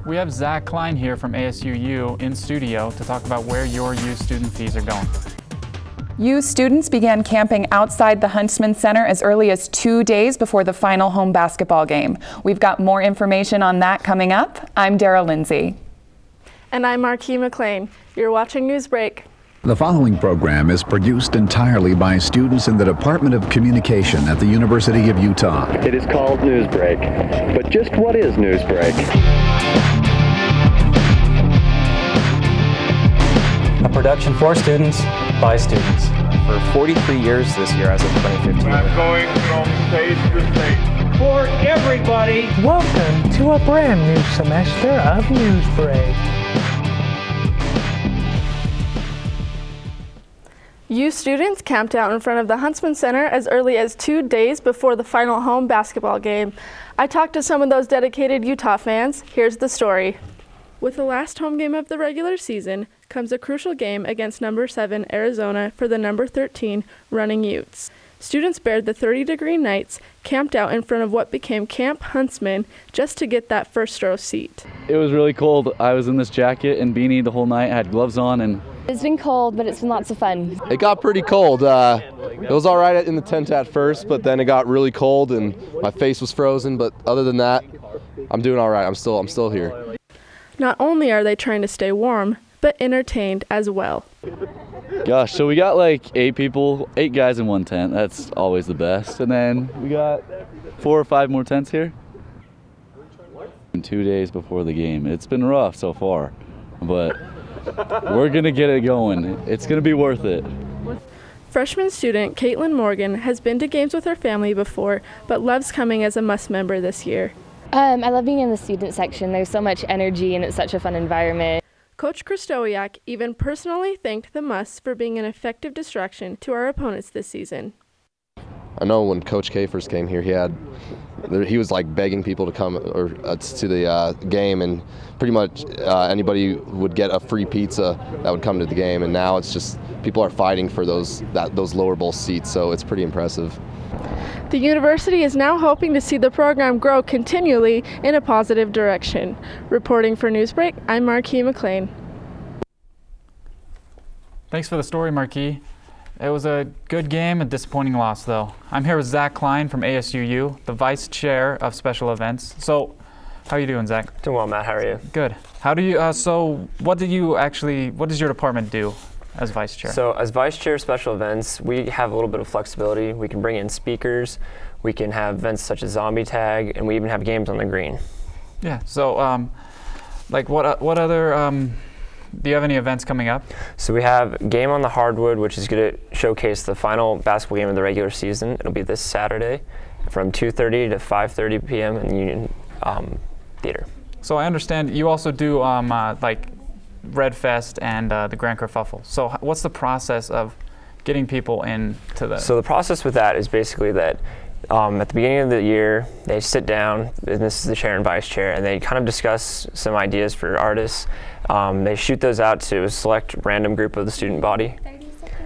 We have Zach Klein here from ASUU in studio to talk about where your U student fees are going. U students began camping outside the Huntsman Center as early as 2 days before the final home basketball game. We've got more information on that coming up. I'm Dara Lindsay. And I'm Marquis McLean. You're watching NewsBreak. The following program is produced entirely by students in the Department of Communication at the University of Utah. It is called NewsBreak. But just what is NewsBreak? A production for students, by students. For 43 years this year as of 2015. I'm going from stage to stage. For everybody, welcome to a brand new semester of NewsBreak. U students camped out in front of the Huntsman Center as early as 2 days before the final home basketball game. I talked to some of those dedicated Utah fans. Here's the story. With the last home game of the regular season comes a crucial game against number 7 Arizona for the number 13 running Utes. Students bared the 30-degree nights, camped out in front of what became Camp Huntsman just to get that first row seat. It was really cold. I was in this jacket and beanie the whole night. I had gloves on and it's been cold, but it's been lots of fun. It got pretty cold. It was all right in the tent at first, but then it got really cold and my face was frozen. But other than that, I'm doing all right. I'm still here. Not only are they trying to stay warm, but entertained as well. Gosh, so we got like 8 guys in one tent. That's always the best. And then we got 4 or 5 more tents here. 2 days before the game. It's been rough so far, but we're gonna get it going. It's gonna be worth it. Freshman student Caitlin Morgan has been to games with her family before, but loves coming as a MUS member this year. I love being in the student section. There's so much energy and it's such a fun environment. Coach Kristowiak even personally thanked the MUS for being an effective distraction to our opponents this season. I know when Coach K first came here, he was like begging people to come to the game, and pretty much anybody would get a free pizza that would come to the game. And now it's just people are fighting for those lower bowl seats, so it's pretty impressive. The university is now hoping to see the program grow continually in a positive direction. Reporting for NewsBreak, I'm Marquis McLean. Thanks for the story, Marquis. It was a good game, a disappointing loss though. I'm here with Zach Klein from ASUU, the Vice Chair of Special Events. So, how are you doing, Zach? Doing well, Matt. How are you? Good. How do you, what does your department do as Vice Chair? So, as Vice Chair of Special Events, we have a little bit of flexibility. We can bring in speakers, we can have events such as zombie tag, and we even have games on the green. Yeah, so, like what other, do you have any events coming up? So we have Game on the Hardwood, which is going to showcase the final basketball game of the regular season. It'll be this Saturday from 2:30 to 5:30 p.m. in the Union Theater. So I understand you also do like Red Fest and the Grand Kerfuffle. So what's the process of getting people into the? So the process with that is basically that at the beginning of the year, they sit down, and this is the chair and vice chair, and they kind of discuss some ideas for artists. They shoot those out to a select random group of the student body,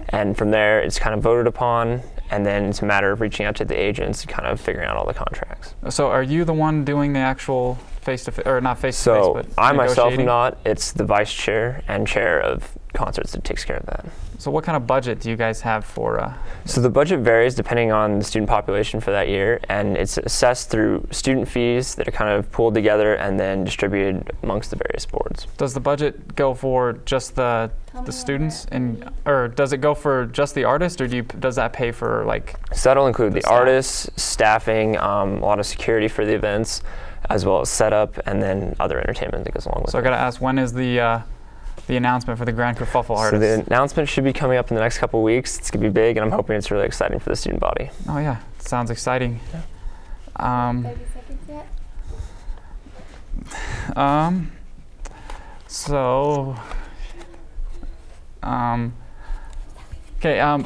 and from there it's kind of voted upon, and then it's a matter of reaching out to the agents and kind of figuring out all the contracts. So are you the one doing the actual face-to-face, or not face-to-face, so but I myself am not. It's the vice chair and chair of concerts that takes care of that. So what kind of budget do you guys have for? So the budget varies depending on the student population for that year, and it's assessed through student fees that are kind of pooled together and then distributed amongst the various boards. Does the budget go for just the students, or does it go for just the artist, or does that pay for like? So that'll include the artists, staffing, a lot of security for the events, as well as setup, and then other entertainment that goes along with it. So I gotta ask, when is the announcement for the Grand Kerfuffle artists? So the announcement should be coming up in the next couple of weeks. It's gonna be big, and I'm hoping it's really exciting for the student body. Oh yeah, sounds exciting. Yeah. 30 seconds yet?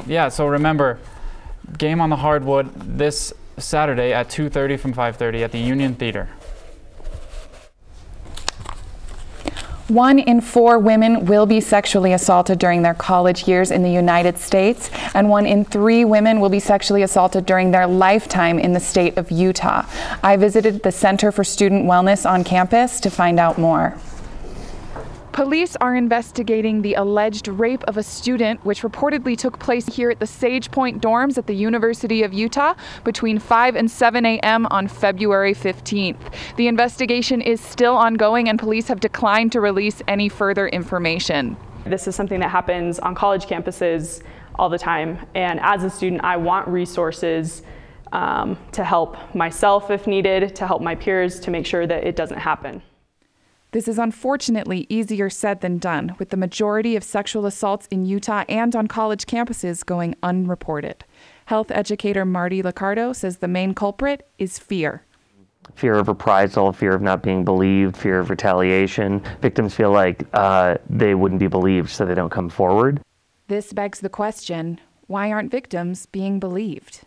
Yeah, so remember, Game on the Hardwood this Saturday at 2:30 from 5:30 at the Union Theater. 1 in 4 women will be sexually assaulted during their college years in the United States, and 1 in 3 women will be sexually assaulted during their lifetime in the state of Utah. I visited the Center for Student Wellness on campus to find out more. Police are investigating the alleged rape of a student, which reportedly took place here at the Sage Point dorms at the University of Utah between 5 and 7 a.m. on February 15th. The investigation is still ongoing, and police have declined to release any further information. This is something that happens on college campuses all the time, and as a student, I want resources to help myself if needed, to help my peers, to make sure that it doesn't happen. This is unfortunately easier said than done, with the majority of sexual assaults in Utah and on college campuses going unreported. Health educator Marty Liccardo says the main culprit is fear. Fear of reprisal, fear of not being believed, fear of retaliation. Victims feel like they wouldn't be believed, so they don't come forward. This begs the question, why aren't victims being believed?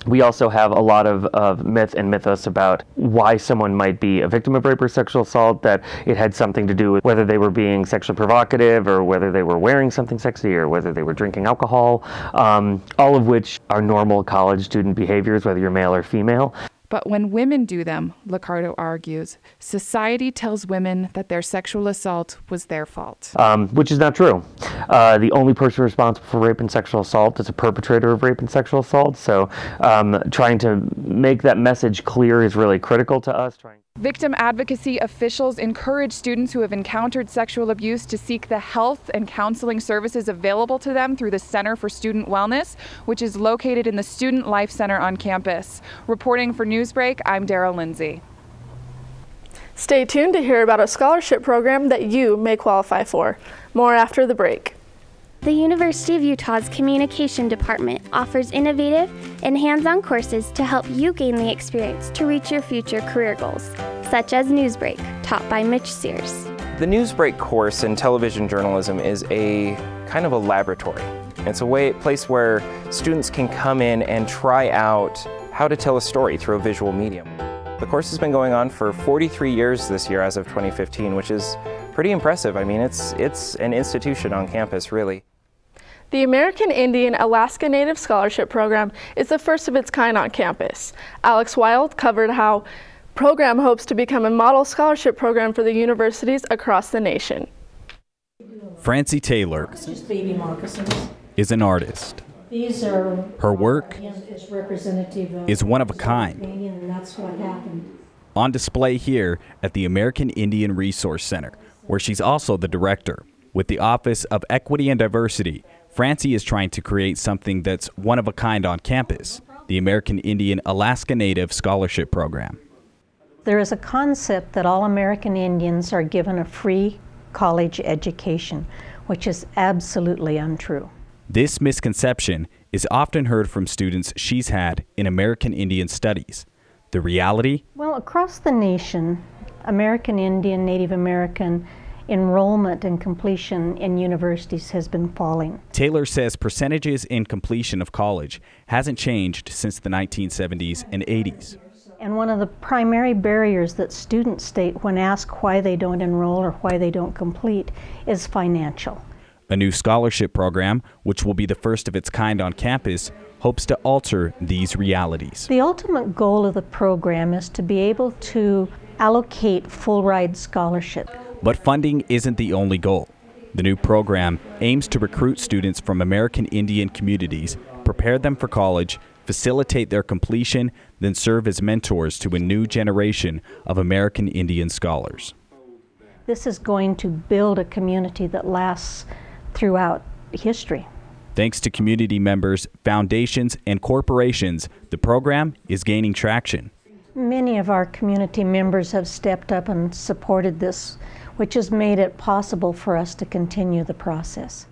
We also have a lot of myth and mythos about why someone might be a victim of rape or sexual assault, that it had something to do with whether they were being sexually provocative or whether they were wearing something sexy or whether they were drinking alcohol, all of which are normal college student behaviors, whether you're male or female. But when women do them, Liccardo argues, society tells women that their sexual assault was their fault. Which is not true. The only person responsible for rape and sexual assault is a perpetrator of rape and sexual assault. So trying to make that message clear is really critical to us. Victim advocacy officials encourage students who have encountered sexual abuse to seek the health and counseling services available to them through the Center for Student Wellness, which is located in the Student Life Center on campus. Reporting for NewsBreak, I'm Daryl Lindsay. Stay tuned to hear about a scholarship program that you may qualify for. More after the break. The University of Utah's Communication Department offers innovative and hands-on courses to help you gain the experience to reach your future career goals, such as NewsBreak, taught by Mitch Sears. The NewsBreak course in television journalism is a kind of a laboratory. It's a place where students can come in and try out how to tell a story through a visual medium. The course has been going on for 43 years this year as of 2015, which is pretty impressive. I mean, it's an institution on campus, really. The American Indian Alaska Native Scholarship Program is the first of its kind on campus. Alex Wild covered how the program hopes to become a model scholarship program for the universities across the nation. Francie Taylor is an artist. Her work is one of a kind. On display here at the American Indian Resource Center, where she's also the director. With the Office of Equity and Diversity, Francie is trying to create something that's one of a kind on campus, the American Indian Alaska Native Scholarship Program. There is a concept that all American Indians are given a free college education, which is absolutely untrue. This misconception is often heard from students she's had in American Indian studies. The reality? Well, across the nation, American Indian, Native American enrollment and completion in universities has been falling. Taylor says percentages in completion of college hasn't changed since the 1970s and 80s. And one of the primary barriers that students state when asked why they don't enroll or why they don't complete is financial. A new scholarship program, which will be the first of its kind on campus, hopes to alter these realities. The ultimate goal of the program is to be able to allocate full-ride scholarship. But funding isn't the only goal. The new program aims to recruit students from American Indian communities, prepare them for college, facilitate their completion, then serve as mentors to a new generation of American Indian scholars. This is going to build a community that lasts throughout history. Thanks to community members, foundations, and corporations, the program is gaining traction. Many of our community members have stepped up and supported this, which has made it possible for us to continue the process.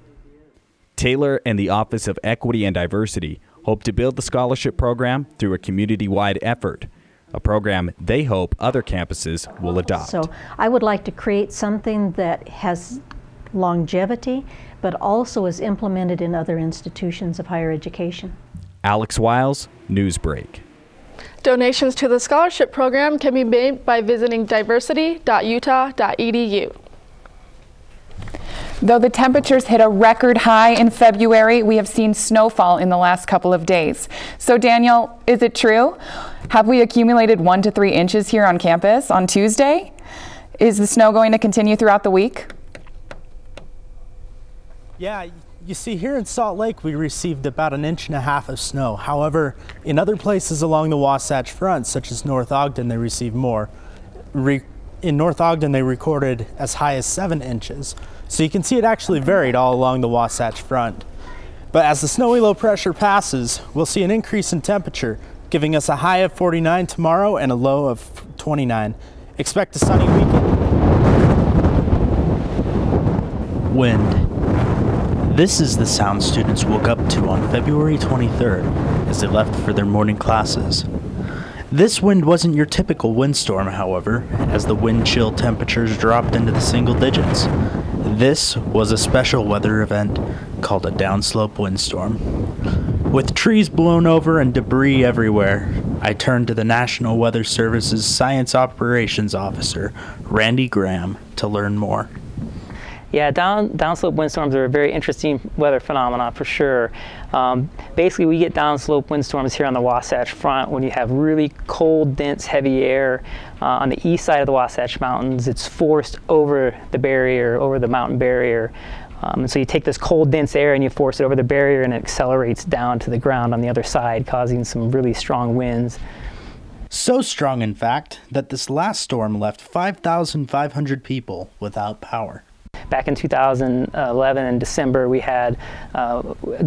Taylor and the Office of Equity and Diversity hope to build the scholarship program through a community-wide effort, a program they hope other campuses will adopt. So I would like to create something that has longevity, but also is implemented in other institutions of higher education. Alex Wiles, NewsBreak. Donations to the scholarship program can be made by visiting diversity.utah.edu. Though the temperatures hit a record high in February, we have seen snowfall in the last couple of days. So Daniel, is it true? Have we accumulated 1 to 3 inches here on campus on Tuesday? Is the snow going to continue throughout the week? Yeah, you see, here in Salt Lake, we received about 1.5 inches of snow. However, in other places along the Wasatch Front, such as North Ogden, they received more. In North Ogden, they recorded as high as 7 inches. So you can see it actually varied all along the Wasatch Front. But as the snowy low pressure passes, we'll see an increase in temperature, giving us a high of 49 tomorrow and a low of 29. Expect a sunny weekend. Wind. This is the sound students woke up to on February 23rd as they left for their morning classes. This wind wasn't your typical windstorm, however, as the wind chill temperatures dropped into the single digits. This was a special weather event called a downslope windstorm. With trees blown over and debris everywhere, I turned to the National Weather Service's Science Operations Officer, Randy Graham, to learn more. Yeah, downslope windstorms are a very interesting weather phenomenon for sure. Basically, we get downslope windstorms here on the Wasatch Front when you have really cold, dense, heavy air on the east side of the Wasatch Mountains. It's forced over the barrier, over the mountain barrier. And so you take this cold, dense air and you force it over the barrier and it accelerates down to the ground on the other side, causing some really strong winds. So strong, in fact, that this last storm left 5,500 people without power. Back in 2011 in December, we had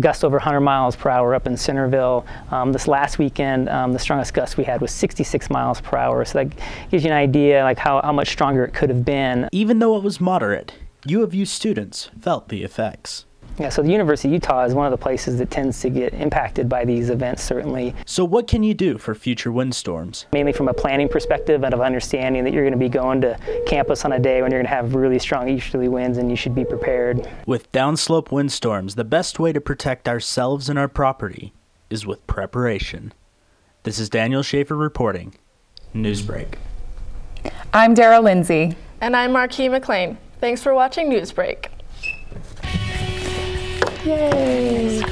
gusts over 100 miles per hour up in Centerville. This last weekend, the strongest gust we had was 66 miles per hour. So that gives you an idea like how much stronger it could have been. Even though it was moderate, U of U students felt the effects. Yeah, so the University of Utah is one of the places that tends to get impacted by these events, certainly. So what can you do for future windstorms? Mainly from a planning perspective and of understanding that you're going to be going to campus on a day when you're going to have really strong easterly winds and you should be prepared. With downslope windstorms, the best way to protect ourselves and our property is with preparation. This is Daniel Schaefer reporting. NewsBreak. I'm Dara Lindsay. And I'm Marquis McLean. Thanks for watching NewsBreak. Yay!